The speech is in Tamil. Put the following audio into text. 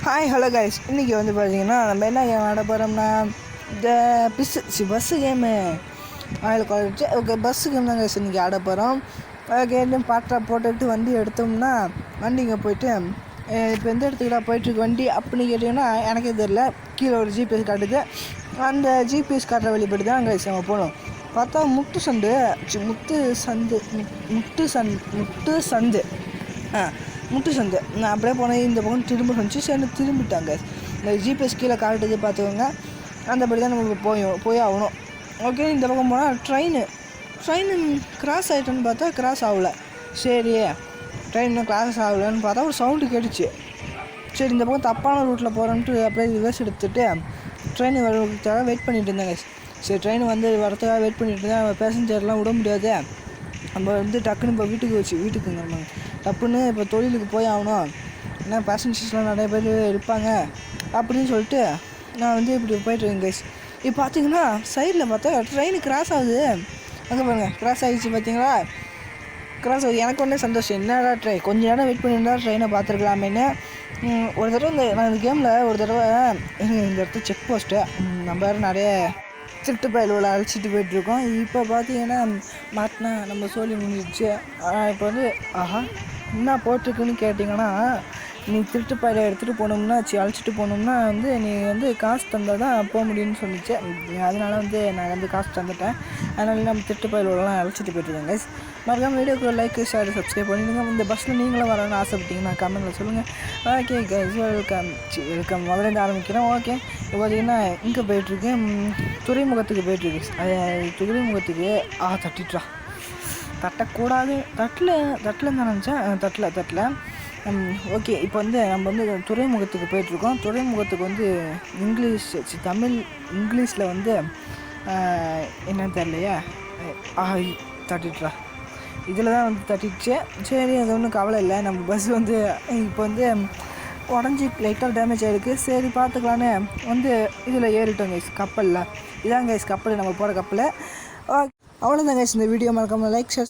ஹாய் ஹலோ கைஸ், இன்றைக்கி வந்து பார்த்தீங்கன்னா நம்ம என்ன கேம் ஆட போகிறோம்னா இந்த bus game oil quality. Okay, bus game தான் கைஸ் இன்றைக்கி ஆட போகிறோம். ஓகே, பாட்டை போட்டுட்டு வண்டி எடுத்தோம்னா வண்டிங்க போய்ட்டு இப்போ எந்த இடத்துக்கு தான் போயிட்டுருக்கு வண்டி அப்படின்னு கேட்டிங்கன்னா எனக்கே தெரில. கீழே ஒரு ஜிபிஎஸ் காட்டுது. அந்த ஜிபிஎஸ் காட்டுற வழிபட்டு தான் கைஸ் நம்ம போகணும். பார்த்தா முட்டு சந்து நான் அப்படியே போனேன். இந்த பக்கம் திரும்ப சொன்னிச்சு. சரி திரும்பிட்டாங்க. இந்த ஜிபிஎஸ் கீழே காட்டுது பார்த்துக்கோங்க. அந்தபடி தான் நம்ம போய் ஆகணும். ஓகே, இந்த பக்கம் போனால் ட்ரெயின் கிராஸ் ஆகிட்டோன்னு பார்த்தா கிராஸ் ஆகலை. சரி, ட்ரெயின் கிராஸ் ஆகலைன்னு பார்த்தா ஒரு சவுண்டு கேட்டுச்சு. சரி, இந்த பக்கம் தப்பான ரூட்டில் போகிறோன்ட்டு அப்படியே ரிவர்ஸ் எடுத்துகிட்டு ட்ரெயின் வரதுக்காக வெயிட் பண்ணிகிட்டு இருந்தாங்க. சரி, ட்ரெயின் வந்து வரதுக்காக வெயிட் பண்ணிகிட்டு இருந்தேன். பேசஞ்சர்லாம் விட முடியாது. நம்ம வந்து டக்குன்னு இப்போ வீட்டுக்கு நம்ம டப்புன்னு இப்போ தொழிலுக்கு போய் ஆகணும். ஏன்னா பேசஞ்சர்ஸ்லாம் நிறைய பேர் இருப்பாங்க அப்படின்னு சொல்லிட்டு நான் வந்து இப்படி போய்ட்டுருக்கேன் கைஸ். இப்போ பார்த்தீங்கன்னா சைடில் பார்த்தா ட்ரெயின் கிராஸ் ஆகுது. அங்கே பாருங்கள், கிராஸ் ஆகிடுச்சு பார்த்தீங்களா? கிராஸ் ஆகுது. எனக்கு ஒன்றே சந்தோஷம், என்னடா கொஞ்சம் நேரம் வெயிட் பண்ணியிருந்தா ட்ரெயினை பார்த்துருக்கலாமேன்னு. ஒரு தடவை நான் இந்த கேமில் ஒரு தடவை இந்த இடத்துல செக் போஸ்ட்டு நம்ம வேறு நிறைய திருட்டு பயல்களை அழைச்சிட்டு போயிட்டுருக்கோம். இப்போ பார்த்தீங்கன்னா மாட்டினா நம்ம சொல்லி முடிஞ்சிடுச்சு. இப்போ வந்து என்ன போட்டிருக்குன்னு கேட்டிங்கன்னா, நீ திருட்டு பயலை எடுத்துகிட்டு போகணும்னா அழைச்சிட்டு போகணும்னா வந்து நீ வந்து காசு தந்தால் தான் போக முடியும்னு சொல்லிச்சு. அதனால் வந்து நான் வந்து காசு தந்துட்டேன். அதனால நம்ம திருட்டு பயலெல்லாம் அழைச்சிட்டு போயிட்டுருக்கேன் கைஸ். மறக்காமல் வீடியோக்கு லைக் ஷேர் சப்ஸ்கிரைப் பண்ணிவிடுங்க. இந்த பஸ்ஸில் நீங்களும் வரணும்னு ஆசைப்பட்டீங்கன்னா கமெண்ட்டில் சொல்லுங்கள். Okay guys, welcome. முதலேருந்து ஆரம்பிக்கிறேன். ஓகே, இப்போ பார்த்தீங்கன்னா இங்கே போயிட்டுருக்கேன், துறைமுகத்துக்கு போயிட்டுருக்கு. துறைமுகத்துக்கு தட்டிட்டுறா, தட்டக்கூடாது. தட்டில் தான் நினச்சேன். தட்டில். ஓகே, இப்போ வந்து நம்ம வந்து துறைமுகத்துக்கு போயிட்டுருக்கோம். துறைமுகத்துக்கு வந்து இங்கிலீஷில் வந்து என்னன்னு தெரியலையா? தட்டிட்டுறா, இதில் தான் வந்து தட்டிடுச்சு. சரி, அது ஒன்றும் கவலை இல்லை. நம்ம பஸ் வந்து இப்போ வந்து உடஞ்சி லைட்டாக டேமேஜ் ஆகிருக்கு. சரி, பார்த்துக்கலான்னு வந்து இதில் ஏறிட்டோம் கைஸ், கப்பலில். இதான் கைஸ் கப்பல், நம்ம போகிற கப்பல். அவ்வளோதான் கைஸ். இந்த வீடியோ மறக்காமல் லைக் ஷேர்